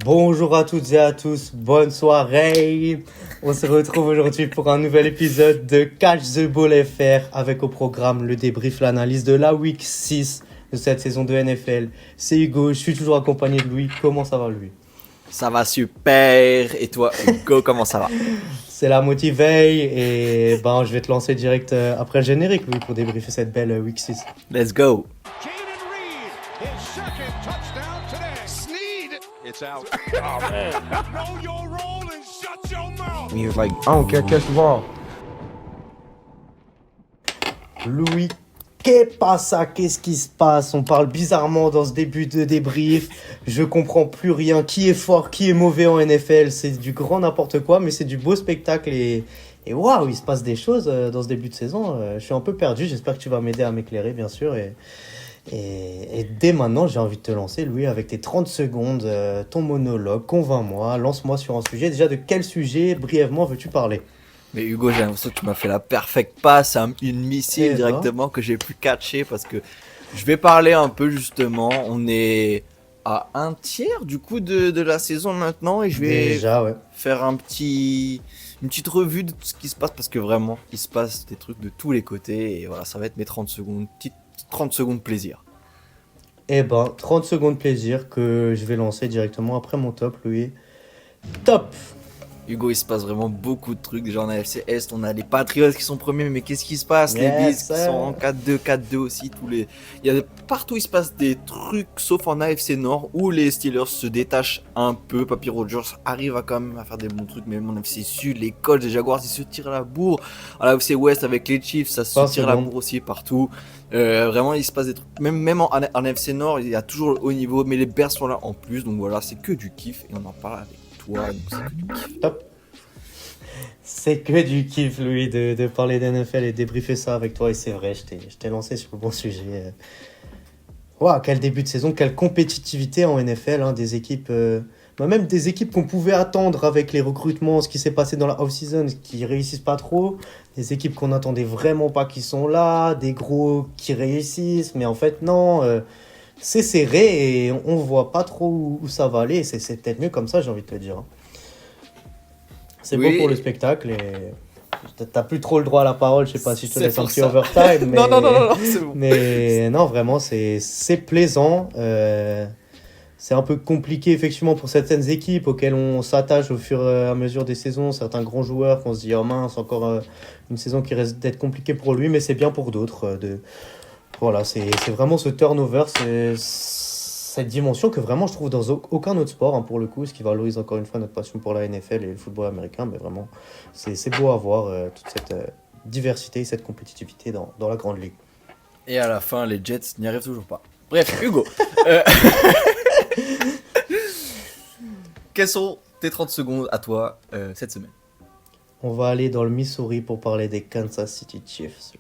Bonjour à toutes et à tous, bonne soirée. On se retrouve aujourd'hui pour un nouvel épisode de Catch the Ball FR avec au programme le débrief, l'analyse de la Week 6 de cette saison de NFL. C'est Hugo, je suis toujours accompagné de Louis. Comment ça va, Louis? Ça va super. Et toi, Hugo, comment ça va? C'est la motivée et je vais te lancer direct après le générique, Louis, pour débriefer cette belle Week 6. Let's go. It's out. Oh, man. Know your role and shut your mouth. He was like, I don't care, catch the ball. Louis, qu'est-ce qui se passe? On parle bizarrement dans ce début de débrief. Je comprends plus rien. Qui est fort, qui est mauvais en NFL? C'est du grand n'importe quoi, mais c'est du beau spectacle et waouh, il se passe des choses dans ce début de saison. Je suis un peu perdu. J'espère que tu vas m'aider à m'éclairer, bien sûr. Et dès maintenant, j'ai envie de te lancer, Louis, avec tes 30 secondes, ton monologue, convainc-moi, lance-moi sur un sujet. Déjà, de quel sujet, brièvement, veux-tu parler? Mais Hugo, j'ai l'impression que tu m'as fait la perfect passe, une missile directement que j'ai pu catcher parce que je vais parler un peu justement. On est à un tiers du coup de la saison maintenant et je vais faire une petite revue de tout ce qui se passe parce que vraiment, il se passe des trucs de tous les côtés et voilà, ça va être mes 30 secondes, 30 secondes plaisir. 30 secondes plaisir que je vais lancer directement après mon top, Louis. Top! Hugo, il se passe vraiment beaucoup de trucs. Déjà en AFC Est, on a les Patriots qui sont premiers, mais qu'est-ce qui se passe? Les Bills qui sont en 4-2, 4-2 aussi. Partout, il se passe des trucs, sauf en AFC Nord, où les Steelers se détachent un peu. Papy Rogers arrive à quand même à faire des bons trucs, mais même en AFC Sud, les Colts, les Jaguars, ils se tirent la bourre. En AFC Ouest, avec les Chiefs, ça se tire la bourre aussi partout. Vraiment, il se passe des trucs. Même en AFC Nord, il y a toujours le haut niveau, mais les Bears sont là en plus. Donc voilà, c'est que du kiff, et on en parle avec toi, donc c'est que du kiff. Top. C'est que du kiff, Louis, de parler d'NFL et débriefer ça avec toi. Et c'est vrai, je t'ai lancé sur le bon sujet. Waouh, quel début de saison, quelle compétitivité en NFL, hein, des équipes, même des équipes qu'on pouvait attendre avec les recrutements, ce qui s'est passé dans la off-season, qui réussissent pas trop, des équipes qu'on n'attendait vraiment pas qui sont là, des gros qui réussissent, mais en fait non, c'est serré et on voit pas trop où ça va aller. Et c'est peut-être mieux comme ça, j'ai envie de te dire. Hein. C'est beau pour le spectacle et t'as plus trop le droit à la parole. Je sais pas si je te laisse un petit overtime. Mais... non, c'est bon. Mais non, vraiment, c'est plaisant. C'est un peu compliqué, effectivement, pour certaines équipes auxquelles on s'attache au fur et à mesure des saisons. Certains grands joueurs qu'on se dit, oh mince, encore une saison qui risque d'être compliquée pour lui, mais c'est bien pour d'autres. Voilà, c'est vraiment ce turnover, cette dimension que vraiment je trouve dans aucun autre sport, hein, pour le coup, ce qui valorise encore une fois notre passion pour la NFL et le football américain. Mais vraiment, c'est beau à voir toute cette diversité et cette compétitivité dans la grande ligue. Et à la fin, les Jets n'y arrivent toujours pas. Bref, Hugo. Quelles sont tes 30 secondes à toi cette semaine? On va aller dans le Missouri pour parler des Kansas City Chiefs.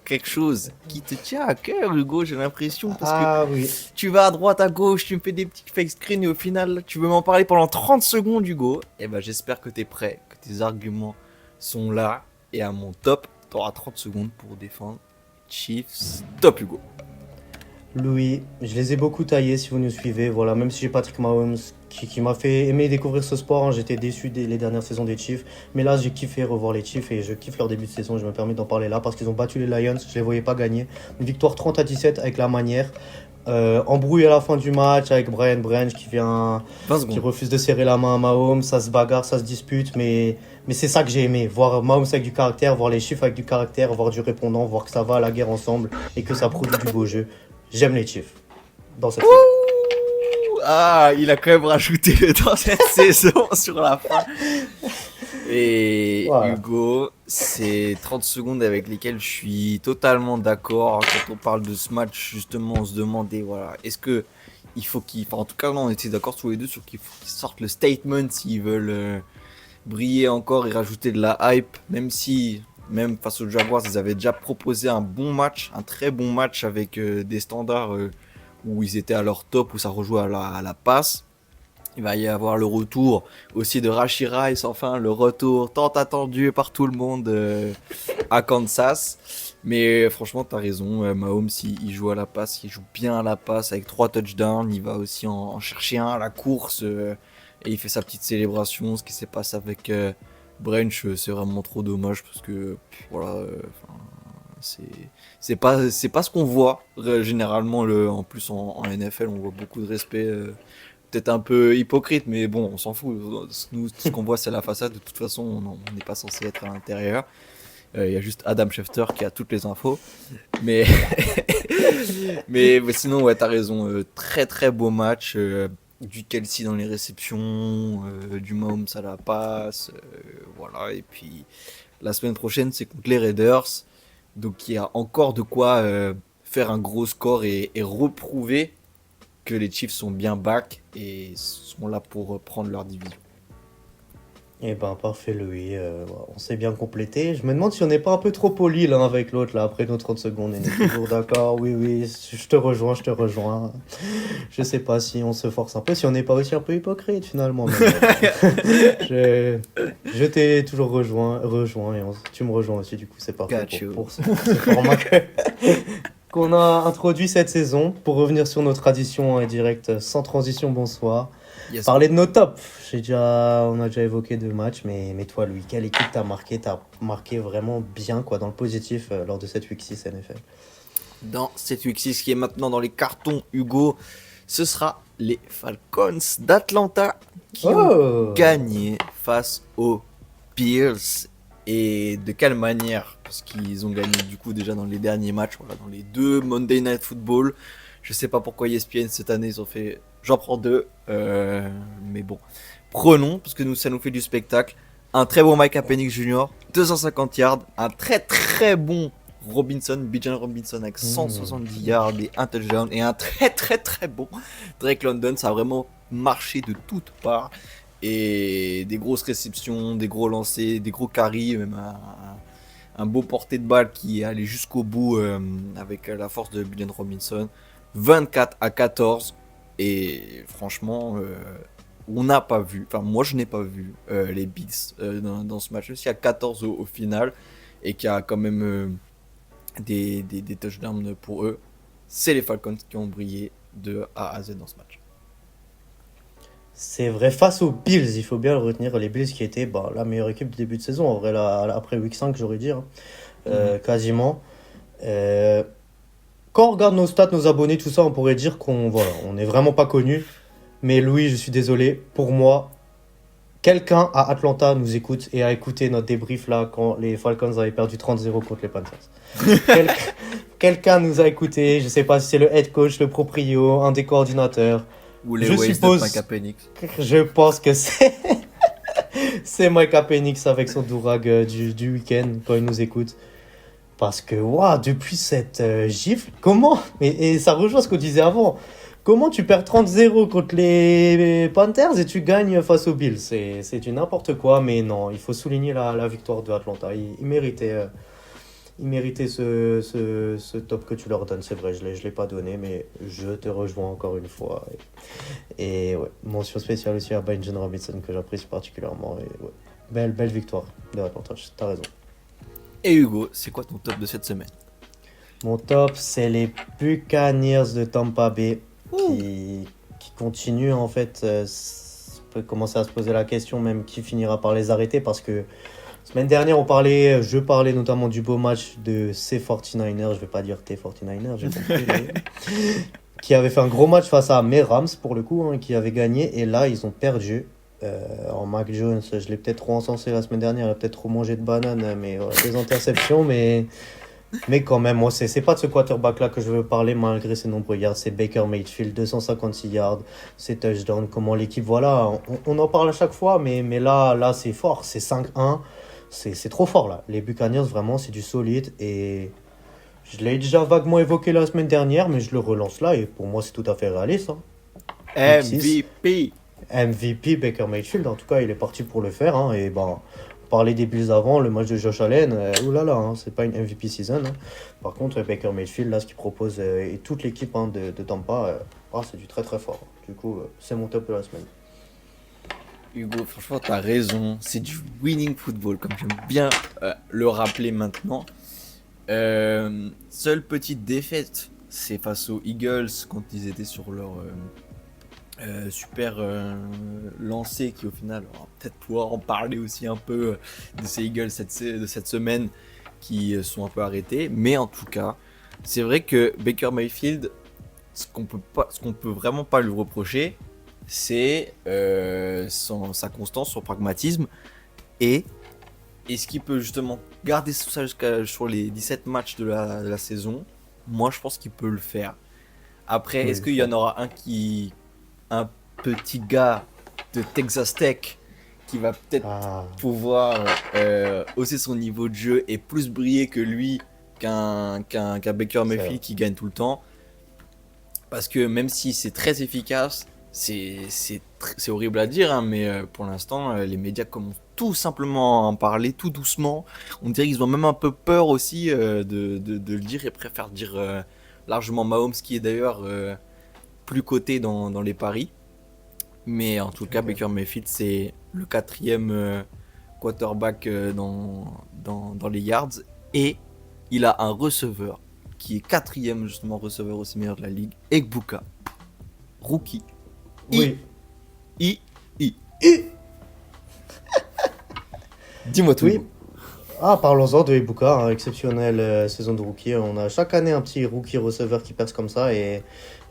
Quelque chose qui te tient à cœur, Hugo, j'ai l'impression, parce que oui. Tu vas à droite, à gauche, tu me fais des petits fake screens et au final, tu veux m'en parler pendant 30 secondes, Hugo. Et j'espère que t'es prêt, que tes arguments sont là. Et à mon top, t'auras 30 secondes pour défendre Chiefs. Top, Hugo. Louis, je les ai beaucoup taillés si vous nous suivez. Voilà, même si j'ai Patrick Mahomes qui m'a fait aimer découvrir ce sport, hein, j'étais déçu les dernières saisons des Chiefs. Mais là, j'ai kiffé revoir les Chiefs et je kiffe leur début de saison. Je me permets d'en parler là parce qu'ils ont battu les Lions. Je les voyais pas gagner. Une victoire 30-17 avec la manière. Embrouille à la fin du match avec Brian Branch qui refuse de serrer la main à Mahomes. Ça se bagarre, ça se dispute, mais c'est ça que j'ai aimé. Voir Mahomes avec du caractère, voir les Chiefs avec du caractère, voir du répondant, voir que ça va à la guerre ensemble et que ça produit du beau jeu. J'aime les Chiefs dans cette saison. Ah, il a quand même rajouté dans cette saison sur la fin. Et voilà. Hugo, c'est 30 secondes avec lesquelles je suis totalement d'accord. Quand on parle de ce match, justement, on se demandait, voilà, est-ce que il faut qu'ils... Enfin, en tout cas, on était d'accord tous les deux sur qu'il faut qu'ils sortent le statement s'ils veulent briller encore et rajouter de la hype, même face aux Jaguars, ils avaient déjà proposé un bon match, un très bon match avec des standards où ils étaient à leur top, où ça rejouait à la passe. Il va y avoir le retour aussi de Rashee Rice, enfin le retour tant attendu par tout le monde à Kansas. Mais franchement, t'as raison. Mahomes, il joue à la passe, il joue bien à la passe avec 3 touchdowns. Il va aussi en chercher un à la course et il fait sa petite célébration. Ce qui s'est passé avec Branch, c'est vraiment trop dommage parce que voilà, c'est pas ce qu'on voit généralement. En plus en NFL, on voit beaucoup de respect. Peut-être un peu hypocrite, mais bon, on s'en fout. Nous, ce qu'on voit, c'est la façade. De toute façon, on n'est pas censé être à l'intérieur. Il y a juste Adam Schefter qui a toutes les infos. Mais, mais sinon, ouais, t'as raison. Très très beau match. Du Kelsey dans les réceptions, du Mahomes à la passe. Voilà. Et puis la semaine prochaine, c'est contre les Raiders. Donc il y a encore de quoi faire un gros score et reprouver que les Chiefs sont bien back et sont là pour prendre leur division. Eh ben, parfait, Louis. On s'est bien complété. Je me demande si on n'est pas un peu trop poli l'un avec l'autre, là, après nos 30 secondes. On est toujours d'accord. Oui, oui, je te rejoins, je te rejoins. Je sais pas si on se force un peu, si on n'est pas aussi un peu hypocrite, finalement. Mais, je t'ai toujours rejoint et tu me rejoins aussi, du coup, c'est parfait pour ce format qu'on a introduit cette saison. Pour revenir sur nos traditions en direct, sans transition, bonsoir. Yes. Parler de nos tops. On a déjà évoqué 2 matchs, mais toi, Louis, quelle équipe t'as marqué vraiment bien, quoi, dans le positif lors de cette Week 6 NFL? Dans cette Week 6 qui est maintenant dans les cartons, Hugo, ce sera les Falcons d'Atlanta qui ont gagné face aux Bills. Et de quelle manière? Parce qu'ils ont gagné du coup déjà dans les derniers matchs, voilà, dans les 2 Monday Night Football. Je sais pas pourquoi ESPN cette année ils ont fait j'en prends 2, mais bon, prenons parce que ça nous fait du spectacle. Un très bon Micah Penix Jr., 250 yards, un très très bon Bijan Robinson avec 170 yards et un touchdown, et un très très très bon Drake London. Ça a vraiment marché de toutes parts, et des grosses réceptions, des gros lancers, des gros carries, même un beau porté de balle qui est allé jusqu'au bout avec la force de Bijan Robinson. 24-14. Et franchement, on n'a pas vu, enfin moi je n'ai pas vu les Bills dans ce match. S'il y a 14 au final et qu'il y a quand même des touchdowns pour eux, c'est les Falcons qui ont brillé de A à Z dans ce match. C'est vrai, face aux Bills, il faut bien le retenir, les Bills qui étaient la meilleure équipe du début de saison, en vrai, après Week 5 j'aurais dit, quasiment. Quand on regarde nos stats, nos abonnés, tout ça, on pourrait dire qu'on n'est vraiment pas connus. Mais Louis, je suis désolé, pour moi, quelqu'un à Atlanta nous écoute et a écouté notre débrief là quand les Falcons avaient perdu 30-0 contre les Panthers. Quelqu'un nous a écouté, je sais pas si c'est le head coach, le proprio, un des coordinateurs. Ou les Waze de Micah Penix. Je pense que c'est Micah Penix avec son dourag du week-end quand il nous écoute. Parce que, depuis cette gifle, comment? Et ça rejoint ce qu'on disait avant. Comment tu perds 30-0 contre les Panthers et tu gagnes face aux Bills? C'est du n'importe quoi, mais non, il faut souligner la victoire de Atlanta. Ils méritaient ce top que tu leur donnes, c'est vrai, je l'ai pas donné, mais je te rejoins encore une fois. Et ouais, mention spéciale aussi à Bijan Robinson que j'apprécie particulièrement. Et ouais, belle victoire de Atlanta, t'as raison. Et Hugo, c'est quoi ton top de cette semaine? Mon top, c'est les Buccaneers de Tampa Bay qui continuent en fait. On peut commencer à se poser la question même qui finira par les arrêter, parce que semaine dernière je parlais notamment du beau match de ces 49ers, je vais pas dire tes 49ers, j'ai compris, qui avait fait un gros match face à mes Rams pour le coup, qui avait gagné, et là ils ont perdu. En Mac Jones, je l'ai peut-être trop encensé la semaine dernière, il a peut-être trop mangé de bananes, mais des interceptions, mais quand même, moi c'est pas de ce quarterback là que je veux parler malgré ses nombreux yards. C'est Baker Mayfield, 256 yards, ses touchdowns, comment l'équipe, voilà, on en parle à chaque fois, mais là c'est fort, c'est 5-1, c'est trop fort là. Les Buccaneers, vraiment, c'est du solide, et je l'ai déjà vaguement évoqué la semaine dernière, mais je le relance là, et pour moi c'est tout à fait réaliste. MVP Baker Mayfield, en tout cas il est parti pour le faire, et on parlait des Bills avant, le match de Josh Allen, oulala, c'est pas une MVP season, Par contre Baker Mayfield là, ce qu'il propose, et toute l'équipe de Tampa, c'est du très très fort. Du coup c'est mon top de la semaine. Hugo, franchement t'as raison, c'est du winning football, comme j'aime bien le rappeler maintenant. Seule petite défaite, c'est face aux Eagles quand ils étaient sur leur super lancée qui au final, on va peut-être pouvoir en parler aussi un peu de ces Eagles de cette semaine qui sont un peu arrêtés. Mais en tout cas, c'est vrai que Baker Mayfield, ce qu'on peut vraiment pas lui reprocher, c'est sa constance, son pragmatisme et est-ce qu'il peut justement garder tout ça sur les 17 matchs de la saison. Moi, je pense qu'il peut le faire. Après, Oui, est-ce qu'il y en aura un petit gars de Texas Tech qui va peut-être pouvoir hausser son niveau de jeu et plus briller que lui qu'un Baker Mayfield qui gagne tout le temps? Parce que même si c'est très efficace, c'est horrible à dire, hein, mais pour l'instant, les médias commencent tout simplement à en parler tout doucement. On dirait qu'ils ont même un peu peur aussi de le dire et préfèrent dire largement Mahomes, qui est d'ailleurs plus coté dans les paris. Mais en tout cas, Baker Mayfield, c'est le 4e quarterback dans les yards. Et il a un receveur qui est 4e justement receveur aussi meilleur de la ligue, Egbuka, rookie. Oui. Dis-moi tout. Oui. Parlons-en de Ibuka, hein, exceptionnelle saison de rookie. On a chaque année un petit rookie receveur qui perce comme ça. Et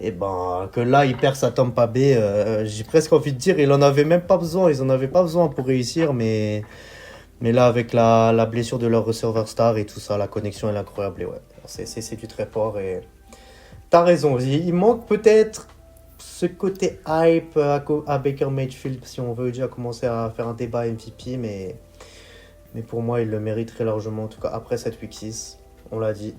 ben, que là, il perce à Tampa Bay, j'ai presque envie de dire, il en avait même pas besoin. Ils en avaient pas besoin pour réussir. Mais là, avec la blessure de leur receveur star et tout ça, la connexion est incroyable. Et ouais, c'est du très fort. Et t'as raison. Il manque peut-être ce côté hype à Baker Mayfield, si on veut déjà commencer à faire un débat MVP, mais pour moi, il le mérite très largement, en tout cas après cette week 6. On l'a dit,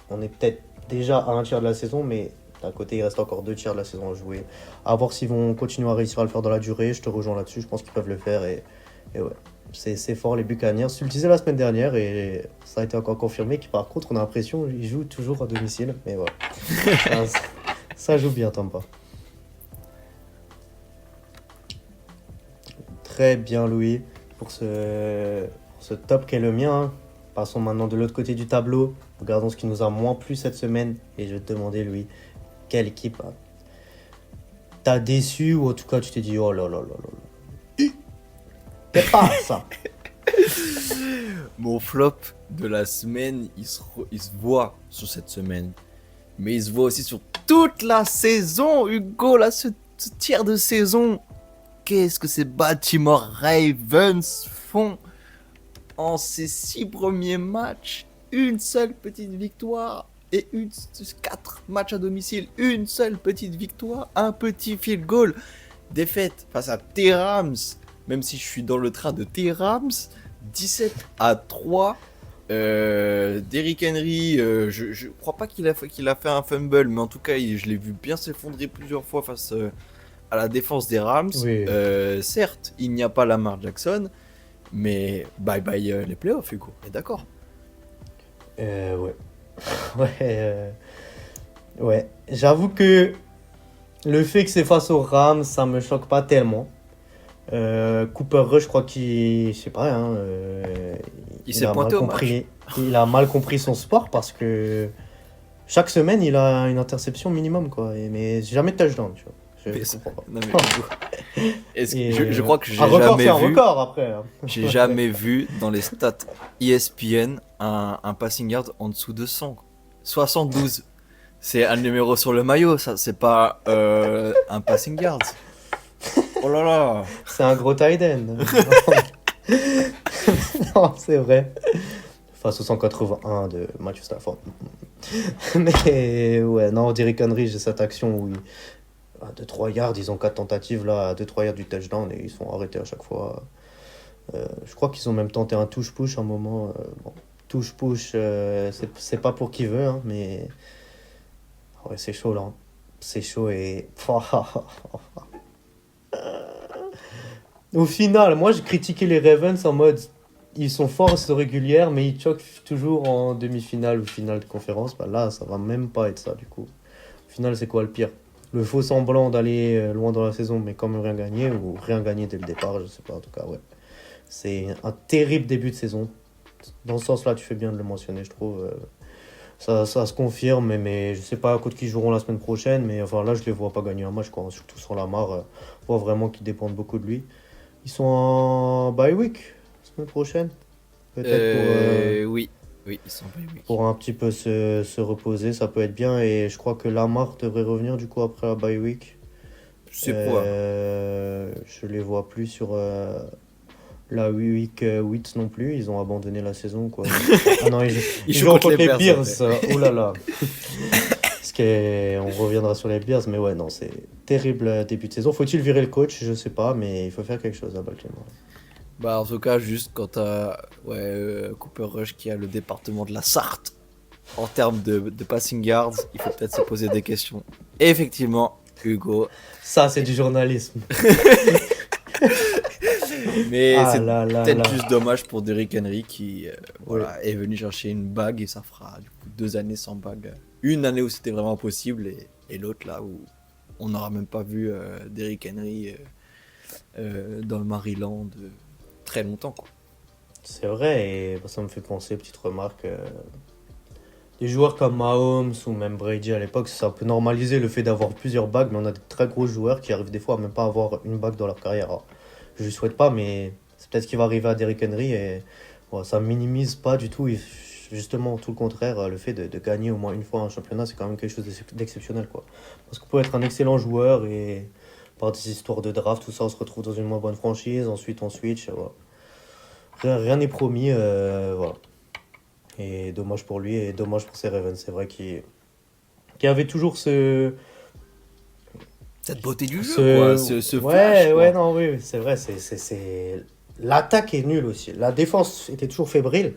on est peut-être déjà à un tiers de la saison, mais d'un côté, il reste encore 2 tiers de la saison à jouer. À voir s'ils vont continuer à réussir à le faire dans la durée, je te rejoins là-dessus, je pense qu'ils peuvent le faire, et ouais, c'est fort les Buccaneers. Tu le disais la semaine dernière, et ça a été encore confirmé, que par contre, on a l'impression qu'ils jouent toujours à domicile, mais voilà. ça joue bien, Tampa. Très bien, Louis, pour ce top qui est le mien. Hein. Passons maintenant de l'autre côté du tableau. Regardons ce qui nous a moins plu cette semaine. Et je vais te demander, Louis, quelle équipe t'as déçu, ou en tout cas tu t'es dit oh là là là là. C'est pas ça. Mon flop de la semaine, il se voit sur cette semaine. Mais il se voit aussi sur toute la saison, Hugo. Là, ce tiers de saison. Qu'est-ce que ces Baltimore Ravens font en ces 6 premiers matchs? Une seule petite victoire et 4 matchs à domicile. Une seule petite victoire, un petit field goal. Défaite face à T-Rams, même si je suis dans le train de T-Rams. 17-3. Derrick Henry, je crois pas qu'il a fait un fumble, mais en tout cas, je l'ai vu bien s'effondrer plusieurs fois face à la défense des Rams. Oui. Certes, il n'y a pas Lamar Jackson, mais bye bye les playoffs, Hugo. On est d'accord? Ouais. Ouais. J'avoue que le fait que c'est face aux Rams, ça me choque pas tellement. Cooper Rush, je crois qu'il, je sais pas, hein, il s'est pointé au match. Il a mal compris son sport parce que chaque semaine il a une interception minimum, quoi. Mais jamais de touchdown, tu vois. Je comprends pas. Non, mais, je crois que j'ai jamais vu. Un record après. Hein. J'ai jamais vu dans les stats ESPN un passing yard en dessous de 100. 72. C'est un numéro sur le maillot, ça. C'est pas un passing yard. Oh là là. C'est un gros tight end. Non, c'est vrai. Face au 181 de Matthew Stafford. Mais ouais, non, Derrick Henry, j'ai cette action où à 2-3 yards, ils ont 4 tentatives là, à 2-3 yards du touchdown et ils sont arrêtés à chaque fois. Je crois qu'ils ont même tenté un touche-push à un moment. Bon, touche-push, c'est pas pour qui veut, hein, mais ouais, c'est chaud là. C'est chaud et... Au final, moi j'ai critiqué les Ravens en mode ils sont forts régulière, mais ils choquent toujours en demi-finale ou finale de conférence. Bah là, ça va même pas être ça du coup. Au final, c'est quoi le pire? Le faux semblant d'aller loin dans la saison, mais quand même rien gagner, ou rien gagner dès le départ, je sais pas, en tout cas, ouais. C'est un terrible début de saison. Dans ce sens-là, tu fais bien de le mentionner, je trouve. ça se confirme, mais je sais pas contre qui ils joueront la semaine prochaine, mais enfin là je les vois pas gagner un match, quoi. Surtout sans Lamar, je vois vraiment qu'ils dépendent beaucoup de lui. Ils sont en bye week la semaine prochaine, peut-être Oui, oui, ils sont pas oui. pour un petit peu se reposer, ça peut être bien, et je crois que Lamar devrait revenir du coup après la bye week. C'est probable. Je les vois plus sur la week 8 non plus, ils ont abandonné la saison, quoi. Ah non, ils jouent contre les Bears. Oh là là. Parce qu'on reviendra sur les Bears, mais ouais, non, c'est terrible début de saison. Faut-il virer le coach? Je sais pas, mais il faut faire quelque chose à Baltimore. Bah en tout cas, juste quand t'as Cooper Rush qui a le département de la Sarthe en termes de passing yards, il faut peut-être se poser des questions. Et effectivement, Hugo. Ça, c'est du journalisme. Mais Ah c'est là là peut-être là. juste dommage pour Derrick Henry qui est venu chercher une bague et ça fera du coup 2 années sans bague. Une année où c'était vraiment possible et l'autre là où on n'aura même pas vu Derrick Henry dans le Maryland très longtemps, quoi. C'est vrai, et ça me fait penser, petite remarque, des joueurs comme Mahomes ou même Brady à l'époque, ça peut normaliser le fait d'avoir plusieurs bagues, mais on a des très gros joueurs qui arrivent des fois à même pas avoir une bague dans leur carrière. Alors, je ne souhaite pas, mais c'est peut-être ce qui va arriver à Derrick Henry, et ouais, ça minimise pas du tout. Et justement, tout le contraire, le fait de gagner au moins une fois un championnat, c'est quand même quelque chose d'exceptionnel, quoi. Parce qu'on peut être un excellent joueur et par des histoires de draft, tout ça, on se retrouve dans une moins bonne franchise, ensuite on switch, voilà. Rien n'est promis, voilà. Et dommage pour lui et dommage pour ses Ravens. C'est vrai qu'il avait toujours Cette beauté du jeu, quoi. Ce ouais, flash, quoi. ouais, non, oui, c'est vrai. L'attaque est nulle aussi. La défense était toujours fébrile.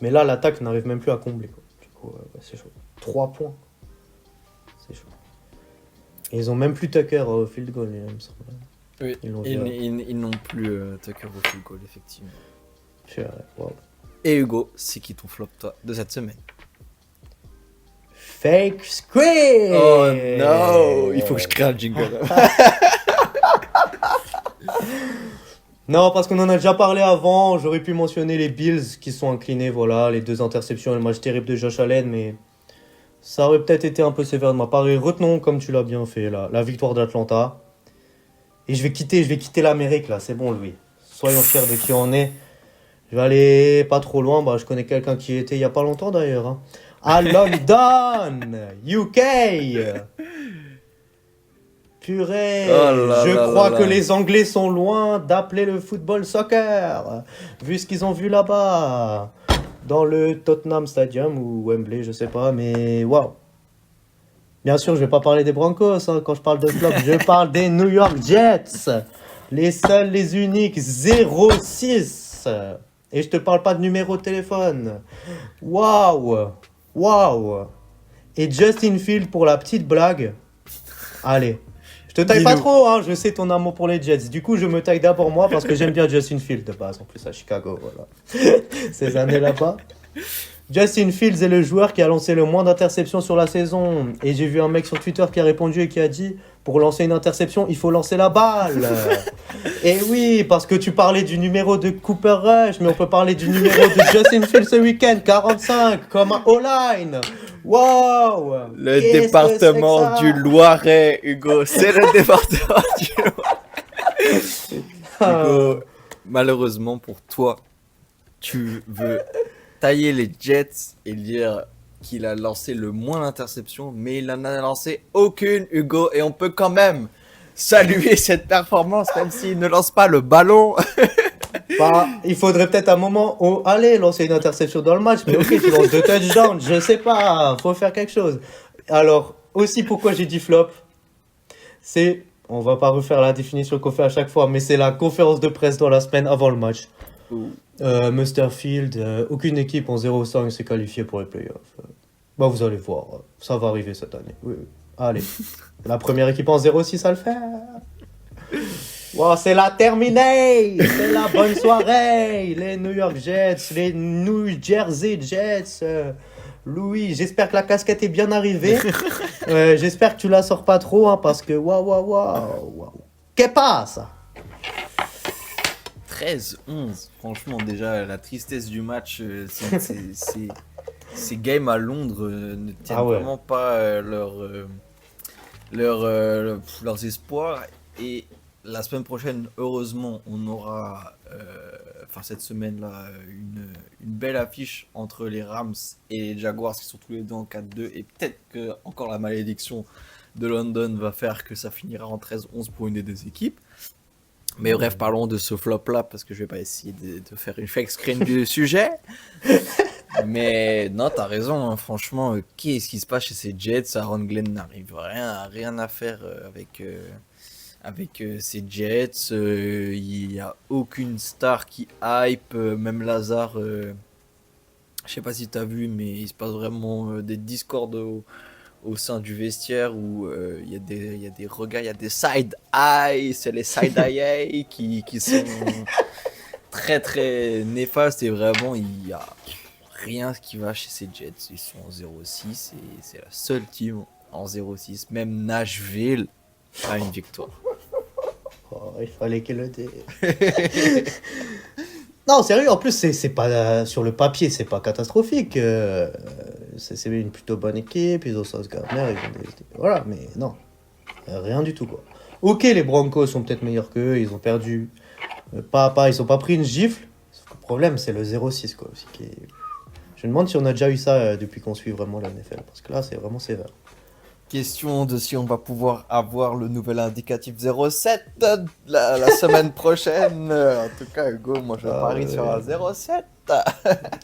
Mais là, l'attaque n'arrive même plus à combler, quoi. Du coup, ouais, c'est chaud. 3 points. C'est chaud. Et ils ont même plus Tucker au field goal, il me semble. Oui, Ils l'ont viré. ils n'ont plus Tucker au field goal, effectivement. Wow. Et Hugo, c'est qui ton flop, toi, de cette semaine? Fake screen! Oh non! Il faut que je crée un jingle. Non, parce qu'on en a déjà parlé avant. J'aurais pu mentionner les Bills qui sont inclinés, voilà, les 2 interceptions et le match terrible de Josh Allen, mais ça aurait peut-être été un peu sévère de ma part. Et retenons, comme tu l'as bien fait, la victoire d'Atlanta. Et je vais quitter l'Amérique, là, c'est bon, Louis. Soyons fiers de qui on est. Je vais aller pas trop loin, bah, je connais quelqu'un qui y était il y a pas longtemps d'ailleurs. Hein. À London, UK. Purée, je crois que les Anglais sont loin d'appeler le football soccer, vu ce qu'ils ont vu là-bas, dans le Tottenham Stadium ou Wembley, je sais pas, mais waouh. Bien sûr, je vais pas parler des Broncos hein, quand je parle de flop, je parle des New York Jets, les seuls, les uniques, 0-6. Et je te parle pas de numéro de téléphone. Waouh, waouh. Et Justin Field pour la petite blague. Allez. Je te taille pas trop, hein, je sais ton amour pour les Jets. Du coup, je me taille d'abord moi parce que j'aime bien Justin Fields de base, en plus à Chicago, voilà. Ces années là-bas. Justin Fields est le joueur qui a lancé le moins d'interceptions sur la saison. Et j'ai vu un mec sur Twitter qui a répondu et qui a dit pour lancer une interception, il faut lancer la balle. Et oui, parce que tu parlais du numéro de Cooper Rush, mais on peut parler du numéro de Justin Fields ce week-end, 45, comme un O-line. Wow! Le département du Loiret, Hugo. C'est le département du Loiret. Hugo, malheureusement pour toi, tu veux tailler les Jets et dire qu'il a lancé le moins d'interceptions, mais il n'en a lancé aucune, Hugo. Et on peut quand même saluer cette performance, même s'il ne lance pas le ballon. Bah, il faudrait peut-être un moment où aller lancer une interception dans le match, mais ok, tu lances 2 touchdowns, je sais pas, faut faire quelque chose. Alors, aussi pourquoi j'ai dit flop, c'est, on va pas refaire la définition qu'on fait à chaque fois, mais c'est la conférence de presse dans la semaine avant le match. Mr. Field, aucune équipe en 0-5 s'est qualifiée pour les playoffs. Bah, vous allez voir, ça va arriver cette année. Oui, oui. Allez, la première équipe en 0-6 à le faire. Wow, c'est la terminée, c'est la bonne soirée, les New York Jets, les New Jersey Jets. Louis, j'espère que la casquette est bien arrivée. J'espère que tu la sors pas trop, hein, parce que waouh. Qu'est-ce passe? 13-11, franchement déjà la tristesse du match, c'est ces games à Londres ne tiennent Ah ouais. vraiment pas leurs espoirs. Et la semaine prochaine, heureusement, on aura, cette semaine-là, une belle affiche entre les Rams et les Jaguars qui sont tous les deux en 4-2. Et peut-être que encore la malédiction de London va faire que ça finira en 13-11 pour une des deux équipes. Mais bref, parlons de ce flop-là parce que je vais pas essayer de faire une fake screen du sujet. Mais non, t'as raison, hein, franchement, qu'est-ce qui se passe chez ces Jets? Aaron Glenn n'arrive rien à faire avec ces Jets. Il n'y a aucune star qui hype, même Lazare. Je sais pas si t'as vu, mais il se passe vraiment des discords au sein du vestiaire où il y a des regards, il y a des side eye, c'est les side eye qui sont très très néfastes et vraiment il y a rien qui va chez ces Jets. Ils sont en 0-6 et c'est la seule team en 0-6. Même Nashville a une victoire. Oh, il fallait qu'elle le dise. Non, sérieux, en plus, c'est pas sur le papier, c'est pas catastrophique. C'est une plutôt bonne équipe, ils ont Sauce Gardner, voilà, mais non, rien du tout, quoi. Ok, les Broncos sont peut-être meilleurs qu'eux, ils ont perdu. Ils ont pas pris une gifle. Sauf que le problème, c'est le 0-6, quoi. Je me demande si on a déjà eu ça depuis qu'on suit vraiment la NFL, parce que là, c'est vraiment sévère. Question de si on va pouvoir avoir le nouvel indicatif 07 la semaine prochaine. En tout cas, Hugo, moi je parie sur un 07.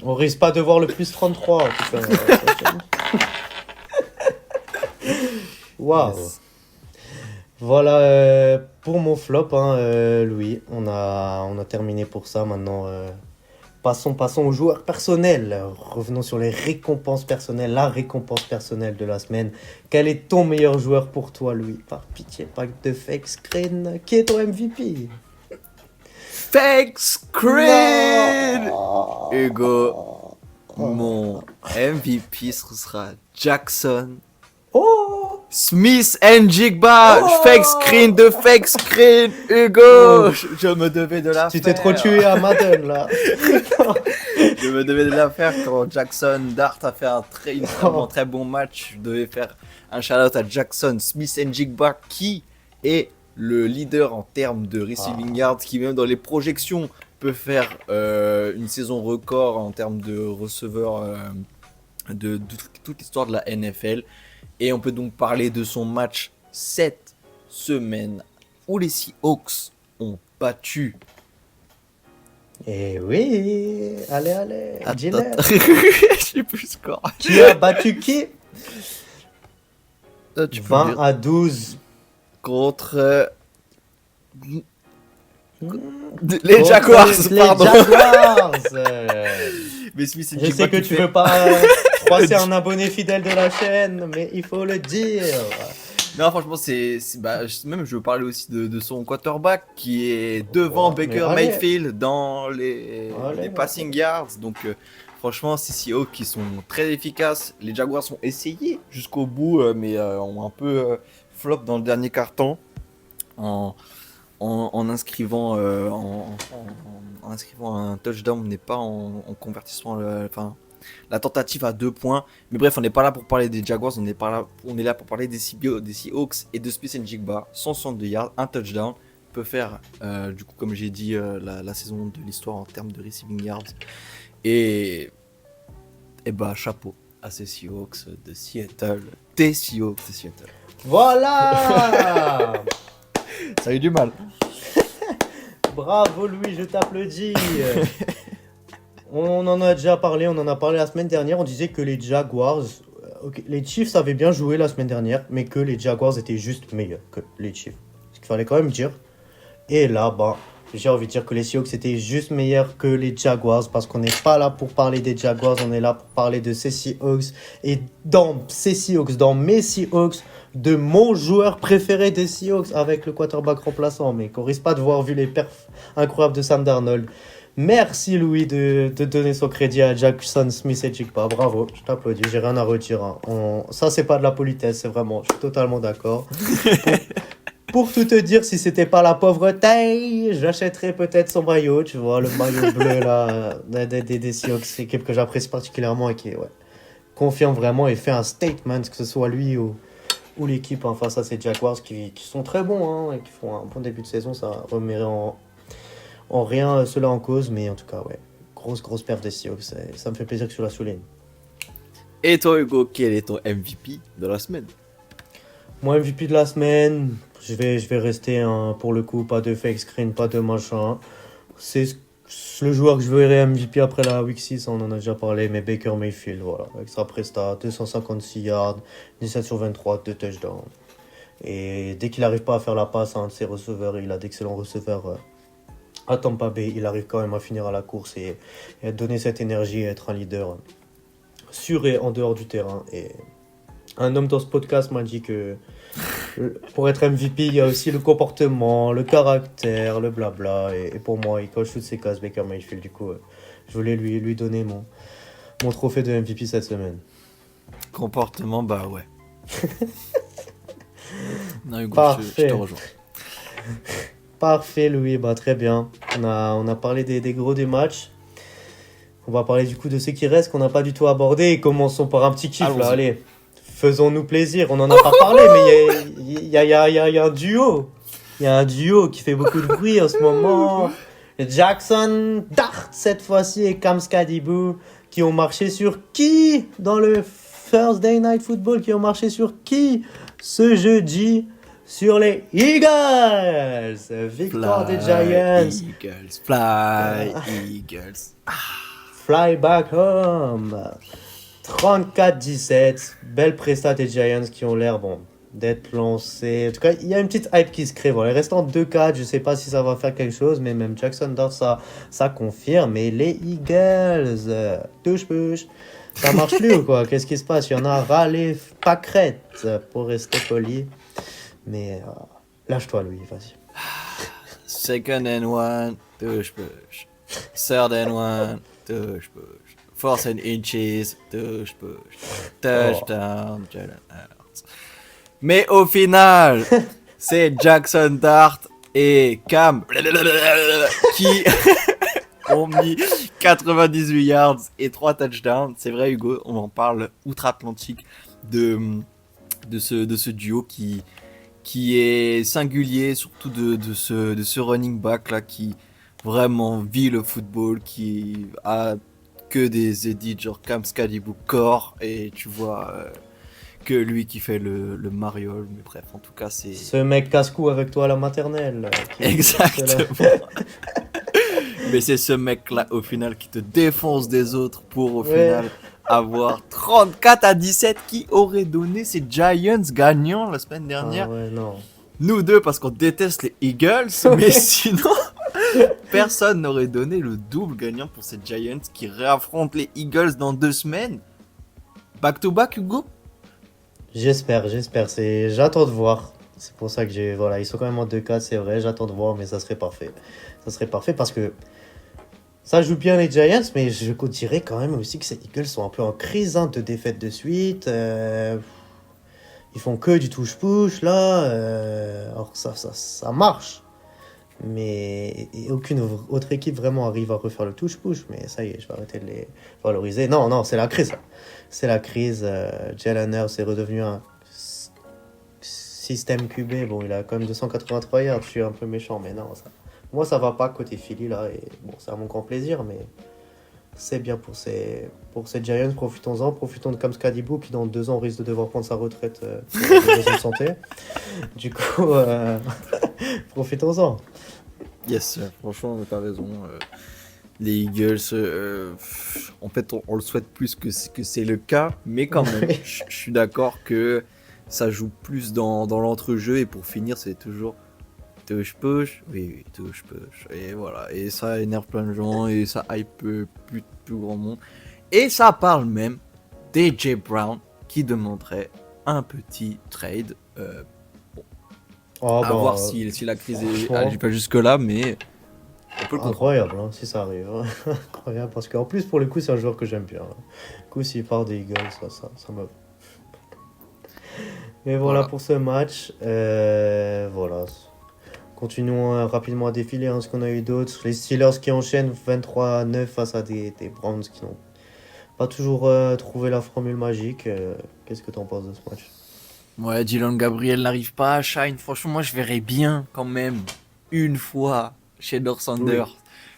On risque pas de voir le plus 33, en tout cas. Waouh. Yes. Voilà pour mon flop, hein, Louis. On a terminé pour ça maintenant. Passons aux joueurs personnels. Revenons sur les récompenses personnelles. La récompense personnelle de la semaine. Quel est ton meilleur joueur pour toi, Louis? Par pitié, pas de fake screen. Qui est ton MVP? Fake screen. Non. Hugo, mon MVP sera Jackson Oh! Smith and Jigba. Fake screen de fake screen. Hugo, je me devais de la faire. Tu t'es trop tué à Madden, là. Je me devais de la faire quand Jackson Dart a fait un très bon match. Je devais faire un shout-out à Jackson Smith and Jigba qui est le leader en termes de receiving yards, qui même dans les projections peut faire une saison record en termes de receveurs de toute l'histoire de la NFL. Et on peut donc parler de son match cette semaine où les Seahawks ont battu. Eh oui, allez, Gillette. Je sais plus le score. Qui a battu qui? Tu peux 20 dire. à 12. Contre les Jaguars, Les pardon. Jaguars. Mais Smith and Je Jigba sais que qui tu fait- veux pas froisser un abonné fidèle de la chaîne, mais il faut le dire. Non, franchement, même je veux parler aussi de son quarterback qui est devant Oh, mais Baker allez. Mayfield dans les Allez. passing yards. Donc, franchement, ces Seahawks qui sont très efficaces. Les Jaguars ont essayé jusqu'au bout, mais ont un peu flop dans le dernier quart-temps en inscrivant en inscrivant un touchdown, mais pas en convertissant la tentative à 2 points. Mais bref, on n'est pas là pour parler des Jaguars, on est là pour parler des Seahawks et de Smith and Jigba. 162 yards, un touchdown, peut faire du coup, comme j'ai dit, la saison de l'histoire en termes de receiving yards. Et bah chapeau à ces Seahawks de Seattle, des Seahawks de Seattle. Voilà. Ça a eu du mal. Bravo Louis, je t'applaudis. On en a déjà parlé, on en a parlé la semaine dernière. On disait que les Jaguars, les Chiefs avaient bien joué la semaine dernière, mais que les Jaguars étaient juste meilleurs que les Chiefs. Ce qu'il fallait quand même dire. Et là, j'ai envie de dire que les Seahawks étaient juste meilleurs que les Jaguars, parce qu'on n'est pas là pour parler des Jaguars, on est là pour parler de ces Seahawks. Et dans ces Seahawks, dans mes Seahawks, de mon joueur préféré des Seahawks avec le quarterback remplaçant, mais qu'on risque pas de voir vu les perfs incroyables de Sam Darnold. Merci Louis de donner son crédit à Jackson Smith et Jigba. Bravo, je t'applaudis, j'ai rien à redire. Ça, c'est pas de la politesse, c'est vraiment, je suis totalement d'accord. Pour tout te dire, si c'était pas la pauvreté, j'achèterais peut-être son maillot, tu vois, le maillot bleu là, des Seahawks, équipe que j'apprécie particulièrement et qui est confirme vraiment et fait un statement, que ce soit lui ou l'équipe hein, face à ces Jaguars qui sont très bons hein, et qui font un bon début de saison. Ça remet en rien cela en cause, mais en tout cas, ouais, grosse perf des Seahawks. Ça me fait plaisir que tu la soulignes. Et toi, Hugo, quel est ton MVP de la semaine? Moi, MVP de la semaine, je vais rester pour le coup, pas de fake screen, pas de machin. C'est le joueur que je verrai MVP après la Week 6, on en a déjà parlé, mais Baker Mayfield, voilà, avec sa presta, 256 yards, 17 sur 23, 2 touchdowns. Et dès qu'il n'arrive pas à faire la passe à un de ses receveurs, il a d'excellents receveurs à Tampa Bay, il arrive quand même à finir à la course et à donner cette énergie et être un leader sur et en dehors du terrain. Et un homme dans ce podcast m'a dit que pour être MVP, il y a aussi le comportement, le caractère, le blabla. Et pour moi, il coche toutes ces cases, Baker Mayfield. Du coup, je voulais lui donner mon trophée de MVP cette semaine. Comportement, bah ouais. Non, Hugo, Parfait. je te rejoins. Parfait, Louis. Bah, très bien. On a parlé des gros des matchs. On va parler du coup de ce qui reste qu'on n'a pas du tout abordé. Et commençons par un petit kiff là. Allons-y. Allez, faisons-nous plaisir. On n'en a pas parlé, mais il y a un duo. Il y a un duo qui fait beaucoup de bruit en ce moment. Jackson Dart cette fois-ci et Cam Skadibu qui ont marché sur qui dans le Thursday Night Football, qui ont marché sur qui ce jeudi sur les Eagles. Victoire des Giants. Fly Eagles. Fly back home. 34-17. Belle presta des Giants qui ont l'air d'être lancés. En tout cas, il y a une petite hype qui se crée. Voilà, il reste en 2-4. Je ne sais pas si ça va faire quelque chose, mais même Jackson Dart, ça confirme. Et les Eagles, touche-push. Ça marche plus ou quoi? Qu'est-ce qui se passe? Il y en a râlé pâquerette pour rester poli. Mais lâche-toi, Louis, vas-y. Second and one, touche-push. Third and one, touche-push. Fourth and inches, touche-push. Touchdown, Jalen Hurts. Mais au final, c'est Jackson Dart et Cam qui ont mis 98 yards et 3 touchdowns. C'est vrai, Hugo, on en parle outre-Atlantique de ce duo qui est singulier, surtout de ce running back là qui vraiment vit le football, qui a que des edits genre Cam Skadibu Core, et tu vois que lui qui fait le mariole, mais bref, en tout cas c'est... Ce mec casse-cou avec toi à la maternelle. Exactement. Mais c'est ce mec là au final qui te défonce des autres pour au final avoir 34-17 qui aurait donné ces Giants gagnants la semaine dernière. Ah ouais, non. Nous deux parce qu'on déteste les Eagles, mais sinon personne n'aurait donné le double gagnant pour ces Giants qui réaffrontent les Eagles dans 2 semaines. Back to back, Hugo? J'espère. J'attends de voir. C'est pour ça que ils sont quand même en 2-4, c'est vrai. J'attends de voir, mais ça serait parfait. Ça serait parfait parce que ça joue bien les Giants, mais je dirais quand même aussi que ces Eagles sont un peu en crise, hein, de défaites de suite. Ils font que du touche-push là. Alors ça marche. Mais aucune autre équipe vraiment arrive à refaire le touche-push. Mais ça y est, je vais arrêter de les valoriser. Non, c'est la crise. Là. C'est la crise. Jalen Hurts est redevenu un système QB. Bon, il a quand même 283 yards. Je suis un peu méchant, mais non. Moi, ça va pas côté Philly là. Et bon, c'est à mon grand plaisir, mais c'est bien pour ces Giants. Profitons-en. Profitons de Cam Skadibu qui, dans 2 ans, risque de devoir prendre sa retraite pour des raisons de santé. Du coup, profitons-en. Yes, franchement, t'as raison. Les Eagles, en fait, on le souhaite plus que c'est le cas, mais quand même, je suis d'accord que ça joue plus dans l'entrejeu, et pour finir, c'est toujours touche-push, oui, touche-push, et voilà, et ça énerve plein de gens, et ça hype plus grand monde, et ça parle même d'AJ Brown qui demanderait un petit trade. À voir si la crise n'arrive pas jusque-là, mais on peut le comprendre. Incroyable, hein, si ça arrive. Incroyable, parce qu'en plus, pour le coup, c'est un joueur que j'aime bien. Du coup, s'il part des Eagles, ça me... Et voilà pour ce match. Voilà. Continuons rapidement à défiler, hein, ce qu'on a eu d'autres. Les Steelers qui enchaînent 23-9 face à des Browns qui n'ont pas toujours trouvé la formule magique. Qu'est-ce que t'en penses de ce match? Ouais, Dylan Gabriel n'arrive pas à shine. Franchement, moi, je verrais bien quand même une fois chez Sander. Oui.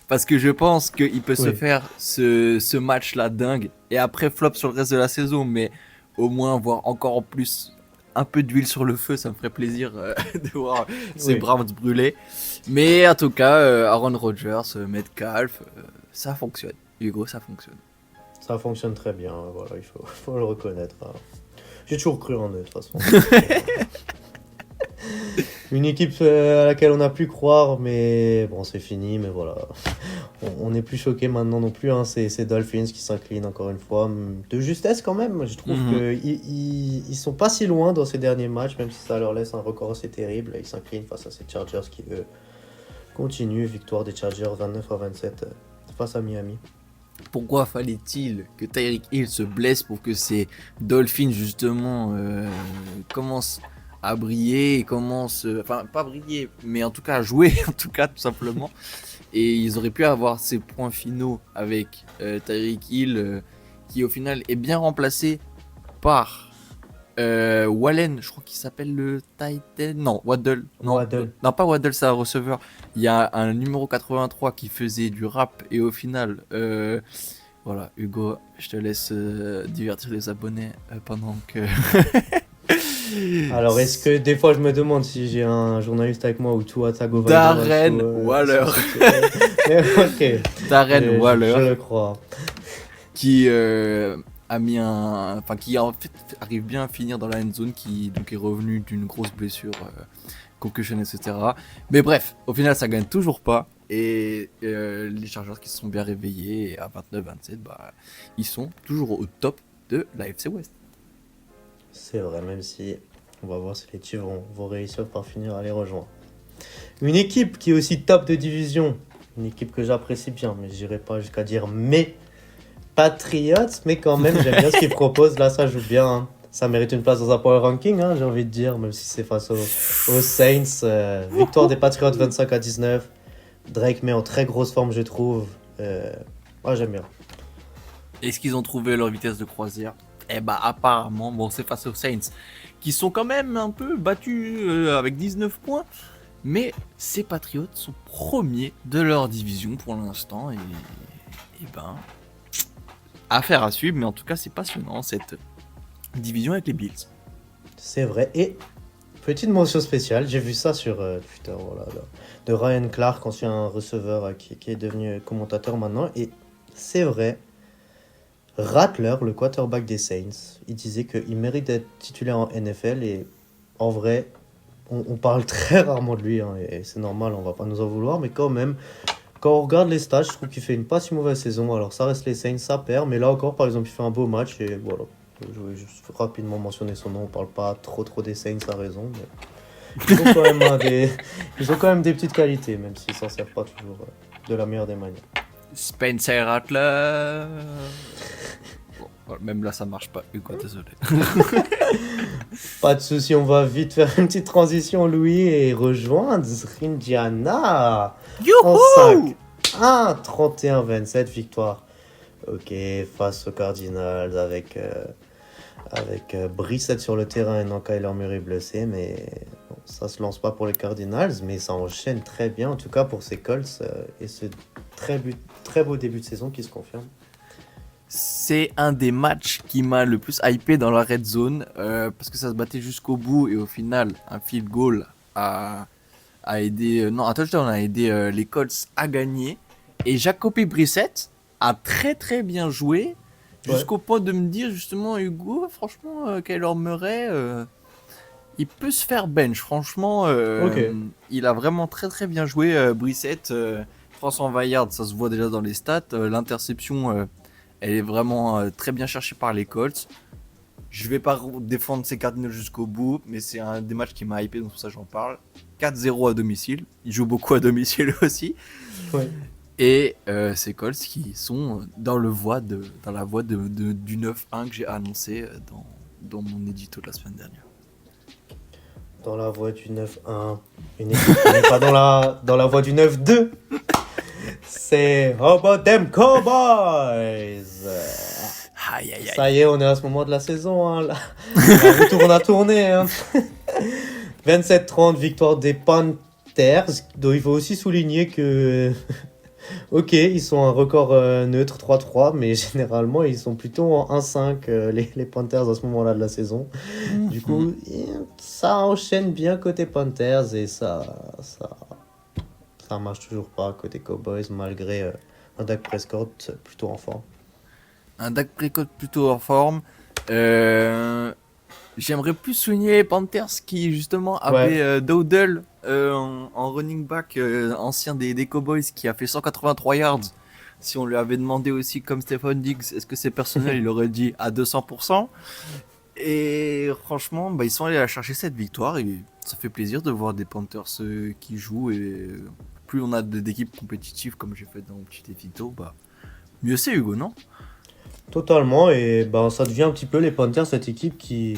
Parce que je pense qu'il peut se Oui. faire ce match-là dingue. Et après, flop sur le reste de la saison. Mais au moins, voir encore en plus un peu d'huile sur le feu, ça me ferait plaisir de voir ces Oui. Browns brûler. Mais en tout cas, Aaron Rodgers, Metcalf, ça fonctionne. Hugo, ça fonctionne. Ça fonctionne très bien, voilà, il faut le reconnaître. Hein. J'ai toujours cru en eux, de toute façon. Une équipe à laquelle on a pu croire, mais bon, c'est fini, mais voilà. On n'est plus choqué maintenant non plus, hein. C'est Dolphins qui s'inclinent encore une fois. De justesse quand même, je trouve qu'ils sont pas si loin dans ces derniers matchs, même si ça leur laisse un record assez terrible. Ils s'inclinent face à ces Chargers qui, eux, continuent. Victoire des Chargers 29-27 face à Miami. Pourquoi fallait-il que Tyreek Hill se blesse pour que ces Dolphins justement commencent à briller et commencent, enfin pas briller, mais en tout cas à jouer, en tout cas tout simplement. Et ils auraient pu avoir ces points finaux avec Tyreek Hill qui au final est bien remplacé par Wallen, je crois qu'il s'appelle le Titan. Non, Waddle. Non, pas Waddle, c'est un receveur. Il y a un numéro 83 qui faisait du rap et au final, voilà, Hugo, je te laisse divertir les abonnés pendant que. Alors, est-ce que des fois je me demande si j'ai un journaliste avec moi ou Tua Tagovailoa Darren Waller. Ok. Darren Waller. Je le crois. Qui a mis enfin qui en fait arrive bien à finir dans la end zone, qui donc est revenu d'une grosse blessure, concussion, etc. Mais bref, au final ça gagne toujours pas et les Chargers qui se sont bien réveillés et à 29-27, bah ils sont toujours au top de la FC West. C'est vrai, même si on va voir si les Chiefs vont réussir par finir à les rejoindre. Une équipe qui est aussi top de division, une équipe que j'apprécie bien, mais j'irai pas jusqu'à dire mes Patriots, mais quand même j'aime bien ce qu'ils proposent. Là, ça joue bien. Hein. Ça mérite une place dans un power ranking, hein, j'ai envie de dire, même si c'est face aux Saints. Victoire des Patriots 25-19. Drake met en très grosse forme, je trouve. Moi, j'aime bien. Est-ce qu'ils ont trouvé leur vitesse de croisière? Eh bah apparemment, bon, c'est face aux Saints qui sont quand même un peu battus avec 19 points, mais ces Patriots sont premiers de leur division pour l'instant et ben affaire à suivre, mais en tout cas c'est passionnant cette division avec les Bills. C'est vrai. Et petite mention spéciale, j'ai vu ça sur Twitter, voilà, de Ryan Clark, ancien receveur qui est devenu commentateur maintenant, et c'est vrai. Rattler, le quarterback des Saints, il disait qu'il mérite d'être titulaire en NFL et en vrai, on parle très rarement de lui hein, et c'est normal, on va pas nous en vouloir, mais quand même, quand on regarde les stats, je trouve qu'il fait une pas si mauvaise saison. Alors ça reste les Saints, ça perd, mais là encore, par exemple, il fait un beau match et voilà. Je voulais juste rapidement mentionner son nom, on parle pas trop des Saints à raison, mais ils ont quand même des petites qualités, même s'ils s'en servent pas toujours de la meilleure des manières. Spencer Rattler. Bon, même là ça marche pas, Hugo, désolé. Pas de souci, on va vite faire une petite transition, Louis, et rejoindre Indiana. En 5. 31-27, victoire. Ok, face aux Cardinals avec Brissett sur le terrain et non Kyler Murray blessé, mais bon, ça se lance pas pour les Cardinals, mais ça enchaîne très bien, en tout cas pour ces Colts, et ce très beau début de saison qui se confirme. C'est un des matchs qui m'a le plus hypé dans la red zone parce que ça se battait jusqu'au bout et au final un field goal a aidé un touchdown a aidé les Colts à gagner et Jacoby Brissett a très très bien joué jusqu'au point de me dire justement Hugo, franchement Kyler Murray il peut se faire bench, franchement il a vraiment très très bien joué Brissett, 320 yards, ça se voit déjà dans les stats, l'interception elle est vraiment très bien cherchée par les Colts. Je vais pas défendre ces Cardinals jusqu'au bout, mais c'est un des matchs qui m'a hypé, donc pour ça j'en parle. 4-0 à domicile, ils jouent beaucoup à domicile aussi. Ouais. Et ces Colts qui sont dans la voie du 9-1 que j'ai annoncé dans mon édito de la semaine dernière. Dans la voie du 9-1, une équipe qui n'est pas dans la voie du 9-2. C'est How about them Cowboys? Aïe, aïe, aïe. Ça y est, on est à ce moment de la saison. Hein, là. On a tourné. Hein. 27-30, victoire des Panthers. Donc il faut aussi souligner que, ok, ils sont un record neutre 3-3, mais généralement ils sont plutôt en 1-5, les Panthers à ce moment-là de la saison. Du coup, ça enchaîne bien côté Panthers et ça marche toujours pas côté Cowboys malgré un Dak Prescott plutôt en forme. Un Dak Prescott plutôt en forme. J'aimerais plus souligner les Panthers qui justement avaient Dowdle en running back ancien des Cowboys qui a fait 183 yards. Si on lui avait demandé aussi comme Stephon Diggs, est-ce que c'est personnel, il aurait dit à 200%. Et franchement, ils sont allés chercher cette victoire et ça fait plaisir de voir des Panthers qui jouent. Et plus on a d'équipes compétitives comme j'ai fait dans mon petit édito, mieux c'est Hugo, non? Totalement, et ça devient un petit peu les Panthers, cette équipe qui,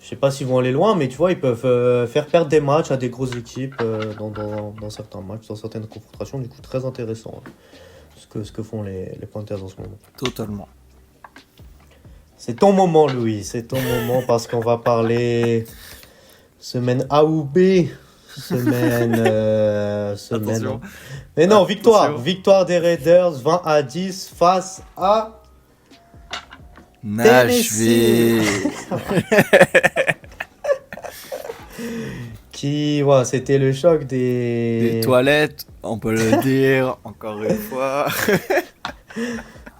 je sais pas s'ils vont aller loin, mais tu vois, ils peuvent faire perdre des matchs à des grosses équipes dans certains matchs, dans certaines confrontations, du coup très intéressant ce que font les Panthers en ce moment. Totalement. C'est ton moment, Louis, c'est ton moment parce qu'on va parler semaine A ou B. Semaine. Attention. Mais non, victoire. Attention. Victoire des Raiders 20-10 face à Nashville. C'était le choc Des toilettes, on peut le dire, encore une fois.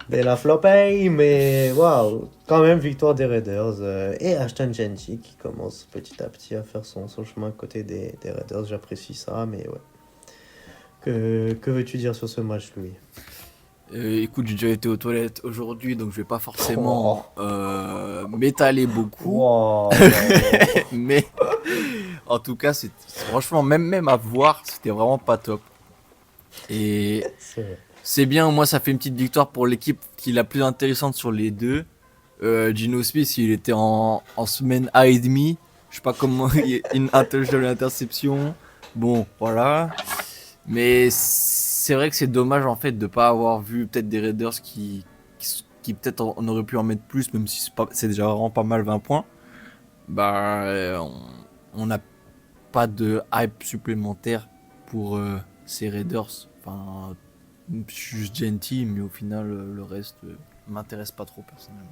de la flopée, mais waouh, quand même victoire des Raiders et Ashton Genty qui commence petit à petit à faire son chemin côté des Raiders, j'apprécie ça, mais ouais. Que veux-tu dire sur ce match, Louis? Écoute, j'ai déjà été aux toilettes aujourd'hui, donc je vais pas forcément m'étaler beaucoup. Wow. Mais en tout cas, franchement, même à voir, c'était vraiment pas top. Et c'est bien, au moins ça fait une petite victoire pour l'équipe qui est la plus intéressante sur les deux. Geno Smith, il était en semaine A et demi. Je sais pas comment, une interception. Bon, voilà. Mais c'est vrai que c'est dommage en fait de pas avoir vu peut-être des Raiders qui peut-être on aurait pu en mettre plus, même si c'est déjà vraiment pas mal 20 points. On n'a pas de hype supplémentaire pour ces Raiders. Enfin, juste Genty, mais au final le reste m'intéresse pas trop personnellement.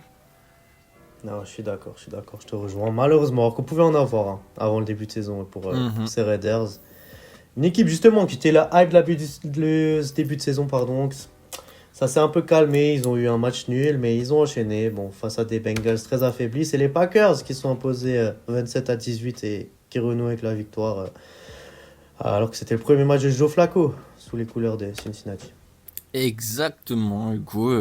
Non, je suis d'accord, je te rejoins. Malheureusement, alors qu'on pouvait en avoir avant le début de saison pour ces Raiders. Une équipe justement qui était la hype de ce début de saison, pardon. Ça s'est un peu calmé, ils ont eu un match nul, mais ils ont enchaîné face à des Bengals très affaiblis. C'est les Packers qui sont imposés 27-18 et qui renouent avec la victoire, alors que c'était le premier match de Joe Flacco sous les couleurs de Cincinnati. Exactement, Hugo.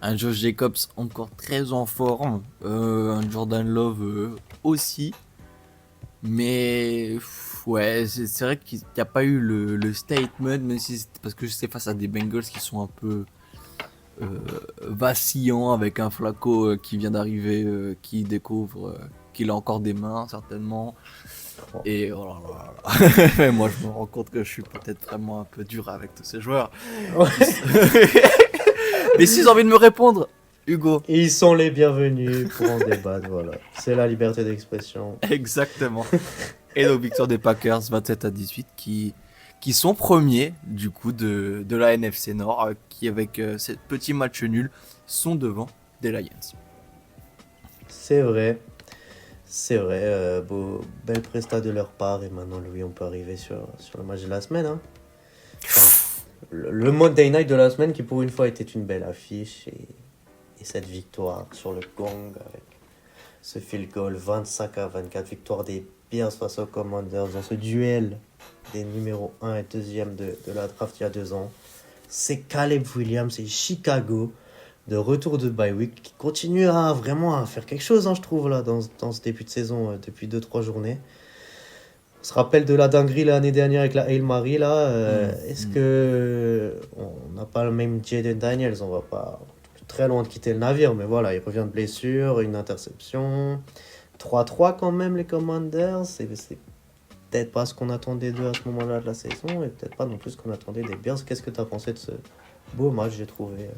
Un Josh Jacobs encore très en forme, un Jordan Love aussi. Mais ouais, c'est vrai qu'il n'y a pas eu le statement, même si c'est parce que c'est face à des Bengals qui sont un peu vacillants avec un Flacco qui vient d'arriver, qui découvre qu'il a encore des mains certainement. Et oh là là là. Moi je me rends compte que je suis peut-être vraiment un peu dur avec tous ces joueurs. Ouais. Mais s'ils ont envie de me répondre, Hugo. Ils sont les bienvenus pour en débattre, voilà. C'est la liberté d'expression. Exactement. Et nos victoires des Packers 27-18 qui sont premiers du coup de la NFC Nord, qui avec ce petit match nul sont devant des Lions. C'est vrai, belle presta de leur part. Et maintenant, Louis, on peut arriver sur le match de la semaine. Hein. Le Monday Night de la semaine qui pour une fois était une belle affiche. Et cette victoire sur le gong avec ce field goal 25-24, victoire des Bears face aux Commanders dans ce duel des numéros 1 et 2e de la draft il y a 2 ans. C'est Caleb Williams et Chicago de retour de bye week qui continue à vraiment faire quelque chose, hein, je trouve, là, dans ce début de saison depuis 2-3 journées. On se rappelle de la dinguerie l'année dernière avec la Hail Mary là. Est-ce que on n'a pas le même Jaden Daniels? On va pas très loin de quitter le navire, mais voilà, il revient de blessure, une interception. 3-3 quand même les Commanders. C'est peut-être pas ce qu'on attendait d'eux à ce moment-là de la saison et peut-être pas non plus ce qu'on attendait des Bears. Qu'est-ce que tu as pensé de ce beau match, j'ai trouvé?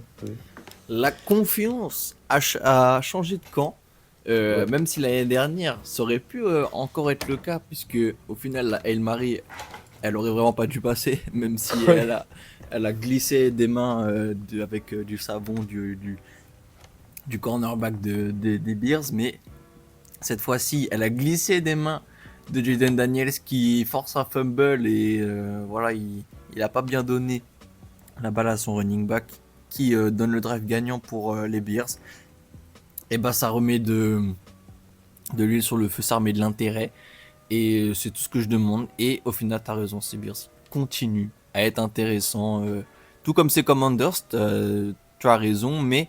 La confiance a changé de camp. Ouais. Même si l'année dernière, ça aurait pu encore être le cas, puisque au final, la Hail Mary, elle aurait vraiment pas dû passer, même si Ouais. elle a glissé des mains avec du savon du cornerback des Bears, mais cette fois-ci, elle a glissé des mains de Jaden Daniels qui force un fumble et voilà, il a pas bien donné la balle à son running back qui donne le drive gagnant pour les Bears. Et bah ça remet de l'huile sur le feu, ça remet de l'intérêt et c'est tout ce que je demande. Et au final, t'as raison, ces Bears continuent à être intéressants, tout comme ces Commanders. Tu as raison, mais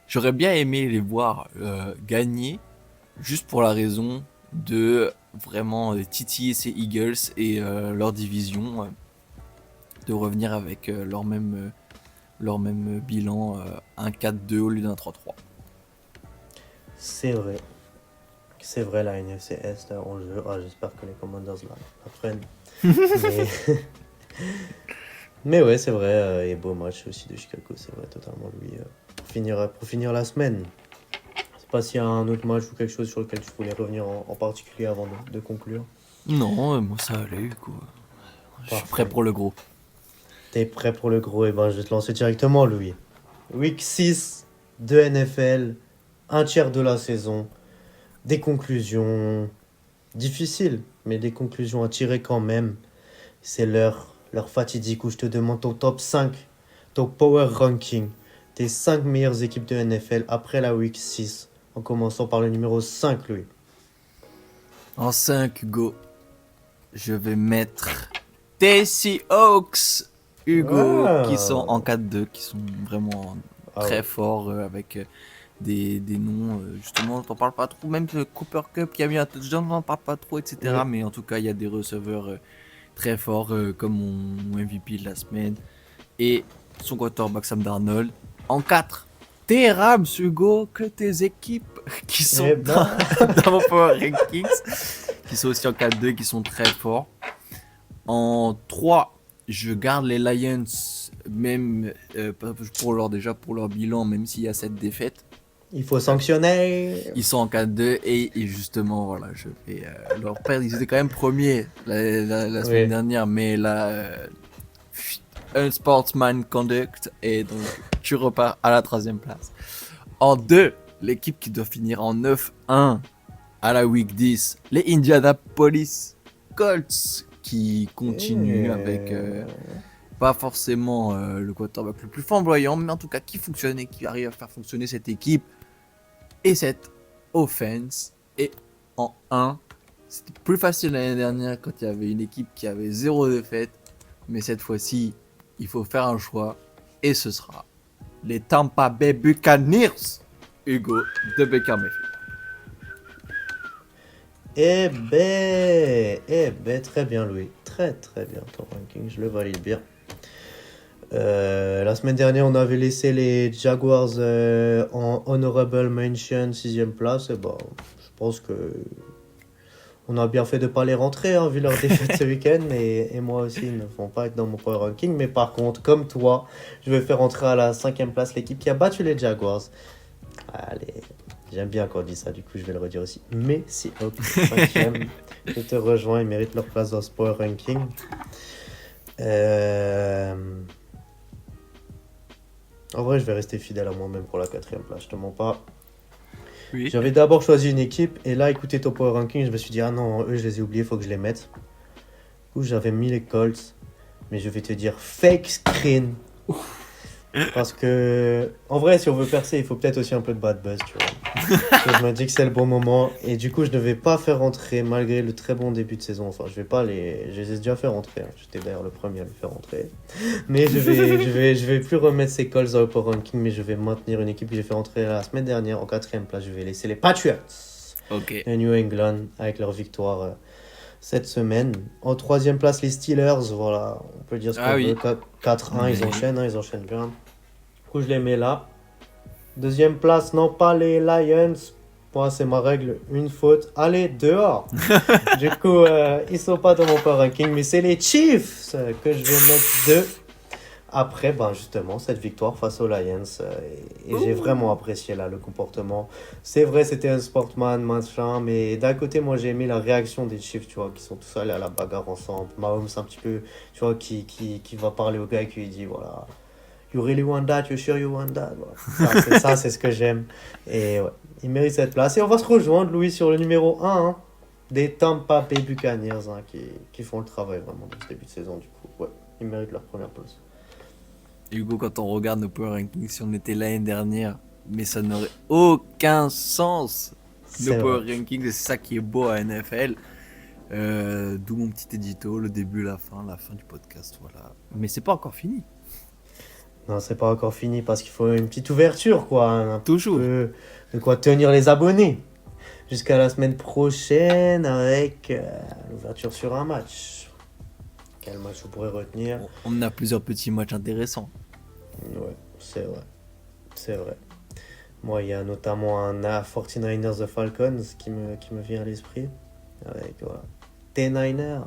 j'aurais bien aimé les voir gagner juste pour la raison de vraiment titiller ces Eagles et leur division, de revenir avec leur même bilan, un 4-2 au lieu d'un 3-3. C'est vrai. C'est vrai, la NFC Est là, en jeu. Ah, j'espère que les Commanders là apprennent. Mais, mais ouais, c'est vrai. Et beau match aussi de Chicago, c'est vrai, totalement, lui. Pour finir la semaine. Je sais pas s'il y a un autre match ou quelque chose sur lequel tu voulais revenir en particulier avant de conclure. Non, moi ça allait quoi. Je suis Parfait. prêt pour le gros. T'es prêt pour le gros? Et ben, je vais te lancer directement, Louis. Week 6 de NFL, un tiers de la saison. Des conclusions difficiles, mais des conclusions à tirer quand même. C'est leur fatidique où je te demande ton top 5, ton power ranking des 5 meilleures équipes de NFL après la Week 6, en commençant par le numéro 5, Louis. En 5, Hugo, je vais mettre TC Hawks, Hugo, Ah. qui sont en 4-2, qui sont vraiment Ah très ouais. forts avec des noms, justement, t'en parles pas trop, même le Cooper Cup qui a mis un touchdown, on n'en parle pas trop, etc. Ouais. Mais en tout cas, il y a des receveurs très forts, comme mon MVP de la semaine, et son quarterback Sam Darnold. En 4, tes Rams, Hugo, que tes équipes qui sont Eh ben. dans mon Power Rankings, qui sont aussi en 4-2, qui sont très forts. En 3, je garde les Lions, même pour leur bilan, même s'il y a cette défaite. Il faut sanctionner. Ils sont en 4-2 et justement, voilà, je vais leur perdre. Ils étaient quand même premiers la semaine Oui. dernière, mais là, unsportsman conduct, et donc tu repars à la 3e place. En 2, l'équipe qui doit finir en 9-1 à la week 10, les Indianapolis Colts, qui continuent avec pas forcément le quarterback le plus flamboyant, mais en tout cas qui fonctionne et qui arrive à faire fonctionner cette équipe et cette offense. Et en 1, c'était plus facile l'année dernière quand il y avait une équipe qui avait 0 défaite, mais cette fois-ci, il faut faire un choix et ce sera les Tampa Bay Buccaneers, Hugo, de Baker Mayfield. Eh ben, très bien, Louis. Très, très bien, ton ranking. Je le valide bien. La semaine dernière, on avait laissé les Jaguars en honorable mention, 6e place. Et bon, je pense que on a bien fait de ne pas les rentrer, hein, vu leur défaite ce week-end. Et moi aussi, ils ne vont pas être dans mon power ranking. Mais par contre, comme toi, je vais faire rentrer à la 5e place l'équipe qui a battu les Jaguars. Allez, j'aime bien quand on dit ça, du coup je vais le redire aussi. Mais si Hawks 5e, je te rejoins, ils méritent leur place dans ce power ranking. En vrai, je vais rester fidèle à moi-même pour la 4e place, je te mens pas. Oui. J'avais d'abord choisi une équipe, et là, écoutez ton power ranking, je me suis dit, ah non, eux je les ai oubliés, faut que je les mette. Du coup, j'avais mis les Colts, mais je vais te dire fake screen. Parce que, en vrai, si on veut percer, il faut peut-être aussi un peu de bad buzz, tu vois. Donc, je me dis que c'est le bon moment. Et du coup, je ne vais pas faire rentrer, malgré le très bon début de saison. Enfin, je les ai déjà fait rentrer. Hein. J'étais d'ailleurs le premier à les faire rentrer. Mais je vais plus remettre ces calls dans le power ranking, mais je vais maintenir une équipe que j'ai fait rentrer la semaine dernière en 4e place. Je vais laisser les Patriots Ok. de New England avec leur victoire cette semaine. En 3e place, les Steelers. Voilà, on peut dire ce qu'on Ah oui. veut. 4-1, Mais- ils enchaînent bien. Du coup, je les mets là. 2e place, non pas les Lions. Moi, c'est ma règle, une faute. Allez, dehors. Du coup, ils sont pas dans mon power ranking, mais c'est les Chiefs que je vais mettre 2. après, ben justement, cette victoire face aux Lions, et j'ai vraiment apprécié là le comportement. C'est vrai, c'était un sportman, machin, mais d'un côté, moi j'ai aimé la réaction des Chiefs, tu vois, qui sont tous allés à la bagarre ensemble. Mahomes, un petit peu, tu vois, qui va parler au gars et qui lui dit, voilà, you really want that, you sure you want that. Voilà. Ça, c'est ce que j'aime. Et ouais, il mérite cette place. Et on va se rejoindre, Louis, sur le numéro 1 hein, des Tampa Bay Buccaneers, hein, qui font le travail vraiment dans ce début de saison, du coup. Ouais, ils méritent leur première place. Hugo, quand on regarde nos power rankings, si on était l'année dernière, mais ça n'aurait aucun sens. C'est Nos power vrai. rankings, c'est ça qui est beau à NFL. D'où mon petit édito, le début, la fin du podcast, voilà. Mais c'est pas encore fini. Non, c'est pas encore fini parce qu'il faut une petite ouverture, quoi. Un Toujours. peu de quoi tenir les abonnés. Jusqu'à la semaine prochaine avec l'ouverture sur un match. Quel match vous pourrez retenir? On a plusieurs petits matchs intéressants. Ouais, c'est vrai. C'est vrai. Moi, il y a notamment un 49ers The Falcons qui me vient à l'esprit. Avec voilà, T-Niners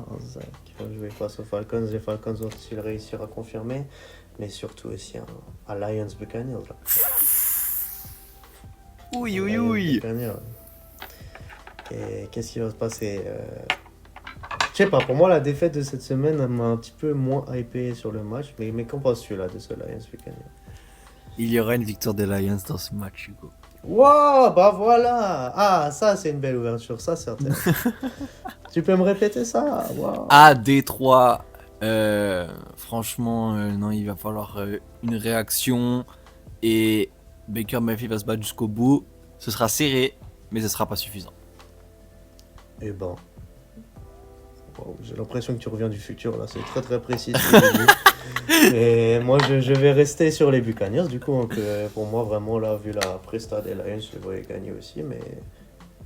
qui vont jouer face aux Falcons. Les Falcons vont-ils réussir à confirmer? Mais surtout aussi un Lions Buccaneers. Là. Oui, Lions Buccaneers. Et qu'est-ce qui va se passer Je sais pas, pour moi, la défaite de cette semaine elle m'a un petit peu moins hypé sur le match. Mais qu'en penses-tu là de ce Lions Buccaneers? Il y aura une victoire des Lions dans ce match, Hugo. Wow, bah voilà. Ah, ça, c'est une belle ouverture. Ça, c'est intéressant. Tu peux me répéter ça? Wow. À Détroit, franchement, non, il va falloir une réaction. Et Baker Mayfield va se battre jusqu'au bout. Ce sera serré, mais ce sera pas suffisant. Eh ben. Wow, j'ai l'impression que tu reviens du futur là. C'est très très précis. Ce que tu dis. Et moi, je vais rester sur les Buccaneers. Du coup, donc, pour moi, vraiment, là, vu la presta des Lions, je les voyais gagner aussi. Mais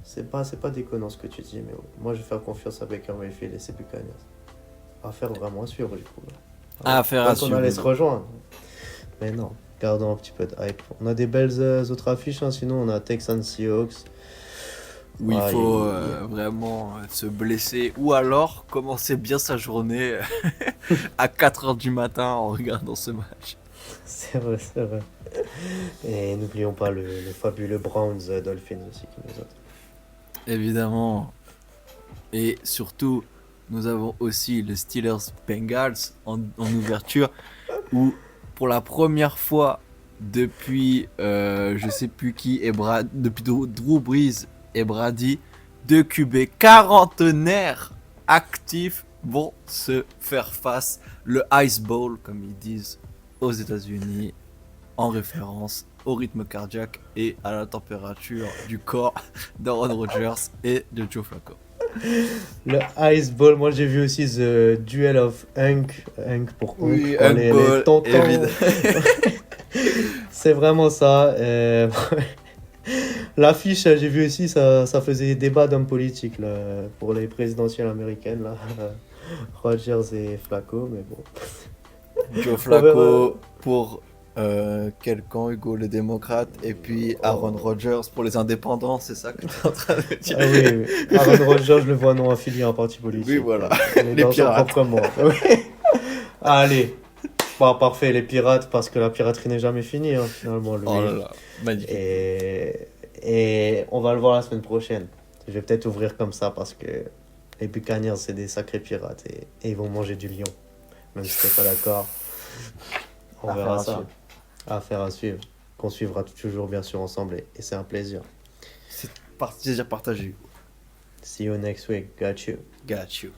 c'est pas déconnant ce que tu dis. Mais ouais. Moi, je vais faire confiance à Baker Mayfield et ses Buccaneers. Affaire vraiment à suivre, du coup. Là. Affaire à On suivre. allait se rejoindre. Mais non, gardons un petit peu de hype. On a des belles autres affiches. Hein, sinon, on a Texans Seahawks. Où il Ah, faut vraiment se blesser ou alors commencer bien sa journée à 4h du matin en regardant ce match. C'est vrai, c'est vrai. Et n'oublions pas le fabuleux Browns Dolphins aussi qui nous attend. Évidemment. Et surtout, nous avons aussi le Steelers Bengals en ouverture où pour la première fois depuis je sais plus qui et depuis Drew Brees et Brady, deux QB quarantenaires actifs vont se faire face. Le Ice Bowl, comme ils disent aux États-Unis, en référence au rythme cardiaque et à la température du corps d'Aaron Rodgers et de Joe Flacco. Le Ice Ball, moi j'ai vu aussi The Duel of Hunk pour Hunk, Oui, pour Hunk les Ball, tontons. évidemment. C'est vraiment ça. L'affiche, j'ai vu aussi, ça faisait débat d'hommes politiques là, pour les présidentielles américaines. Là. Rodgers et Flacco, mais bon. Joe Flacco pour quel camp, Hugo, les démocrates, et puis Aaron Rodgers pour les indépendants, c'est ça que tu es en train de dire? Ah oui, oui. Aaron Rodgers, je le vois non affilié à un parti politique. Oui, voilà. Les Les pirates. proprement. Oui. Allez. Bah, parfait, les pirates, parce que la piraterie n'est jamais finie, hein, finalement. Louis. Oh là là, magnifique. Et on va le voir la semaine prochaine. Je vais peut-être ouvrir comme ça parce que les Buccaneers, c'est des sacrés pirates et ils vont manger du lion. Même si t'es pas d'accord, on verra ça. Affaire à suivre. Qu'on suivra toujours bien sûr ensemble et c'est un plaisir. C'est plaisir partagé. See you next week. Got you. Got you.